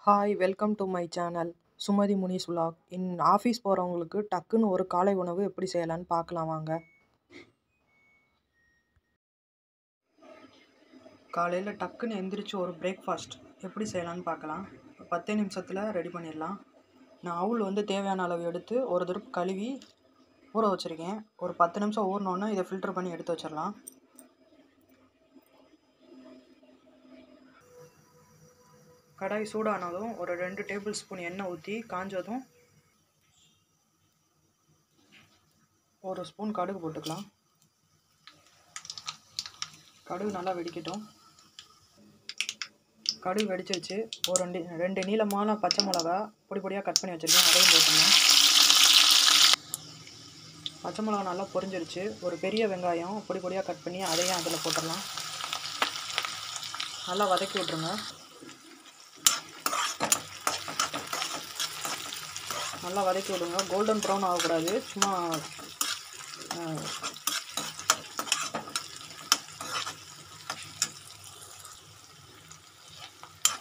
Hi welcome to my channel Sumathi Munis vlog. Office போகிறவங்களுக்கு டக்குன்னு ஒரு காலை உணவு எப்படி செய்யலான்னு பார்க்கலாம் வாங்க. காலையில் டக்குன்னு எந்திரிச்சு ஒரு பிரேக்ஃபாஸ்ட் எப்படி செய்யலான்னு பார்க்கலாம். 10 நிமிஷத்தில் ரெடி பண்ணிடலாம். நான் அவுல் தேவையான அளவு எடுத்து ஒரு தடவை கழுவி ஊற வச்சுருக்கேன். ஒரு 10 நிமிஷம் ஊறினோன்னே இதை ஃபில்டர் பண்ணி எடுத்து வச்சிடலாம். கடாய் சூடானதும் ஒரு 2 டேபிள் ஸ்பூன் எண்ணெய் ஊற்றி காஞ்சதும் ஒரு ஸ்பூன் கடுகு போட்டுக்கலாம். கடுகு நல்லா வெடிக்கட்டும். கடுகு வெடிச்சிருச்சு. ஒரு ரெண்டு நீளமான பச்சை மிளகா பொடி பொடியாக கட் பண்ணி வச்சுருக்கேன், அதையும் போட்டுக்கலாம். பச்சை மிளகா நல்லா பொரிஞ்சிருச்சு. ஒரு பெரிய வெங்காயம் பொடி பொடியாக கட் பண்ணி அதையும் அதில் போட்டுடலாம். நல்லா வதக்கி விட்ருங்க. நல்லா வதக்கி விடுங்க. கோல்டன் ப்ரௌன் ஆகக்கூடாது, சும்மா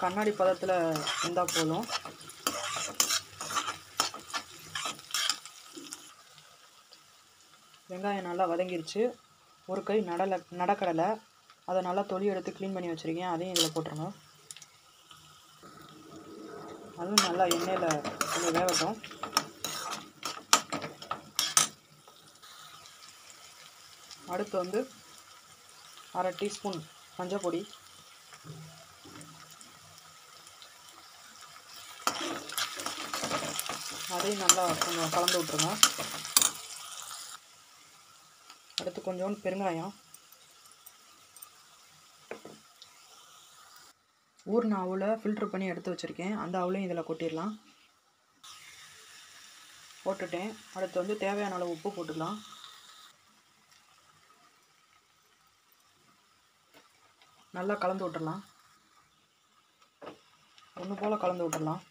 கண்ணாடி பதத்தில் இருந்தால் போதும். வெங்காயம் நல்லா வதங்கிருச்சு. ஒரு கை நடக்கடலை, அதை நல்லா தொலி எடுத்து க்ளீன் பண்ணி வச்சுருக்கேன், அதையும் இதில் போட்டுருங்க. அதுவும் நல்லா எண்ணெயில் கொஞ்சம் வேகட்டும். அடுத்து அரை டீஸ்பூன் மஞ்சள் பொடி, அதையும் நல்லா கொஞ்சம் கலந்து விட்ருங்க. அடுத்து கொஞ்சோண்டு பெருங்காயம், ஊறின அவுலை ஃபில்ட்ரு பண்ணி எடுத்து வச்சுருக்கேன், அந்த அவுலையும் இதில் கொட்டிடலாம். போட்டுட்டேன். அடுத்து தேவையான அளவு உப்பு போட்டுக்கலாம். நல்லா கலந்து விட்டுடலாம். ஒன்று போல் கலந்து விட்டுடலாம்.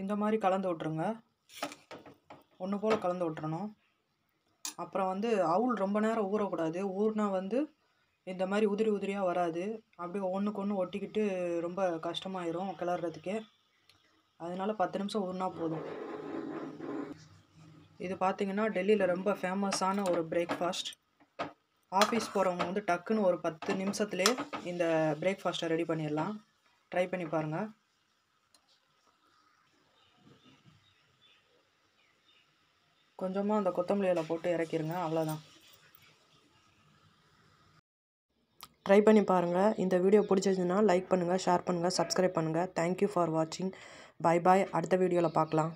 இந்த மாதிரி கலந்து விட்ருங்க. ஒன்று போல் கலந்து விட்டுறணும். அப்புறம் அவுல் ரொம்ப நேரம் ஊறக்கூடாது. ஊறினா இந்த மாதிரி உதிரி உதிரியாக வராது. அப்படியே ஒன்றுக்கு ஒன்று ஒட்டிக்கிட்டு ரொம்ப கஷ்டமாயிரும் கிளறதுக்கே. அதனால் 10 நிமிஷம் ஊறினா போதும். இது பார்த்திங்கன்னா டெல்லியில் ரொம்ப ஃபேமஸான ஒரு பிரேக்ஃபாஸ்ட். ஆஃபீஸ் போகிறவங்க டக்குன்னு ஒரு 10 நிமிஷத்துலேயே இந்த பிரேக்ஃபாஸ்ட்டை ரெடி பண்ணிடலாம். ட்ரை பண்ணி பாருங்கள். கொஞ்சமாக அந்த கொத்தமல்லி இலை போட்டு இறக்கிருங்க, அவ்வளோதான். ட்ரை பண்ணி பாருங்கள். இந்த வீடியோ பிடிச்சிருந்துச்சுன்னா லைக் பண்ணுங்கள், ஷேர் பண்ணுங்கள், சப்ஸ்கிரைப் பண்ணுங்கள். தேங்க்யூ ஃபார் வாட்சிங். Bye bye. அடுத்த வீடியோவில் பார்க்கலாம்.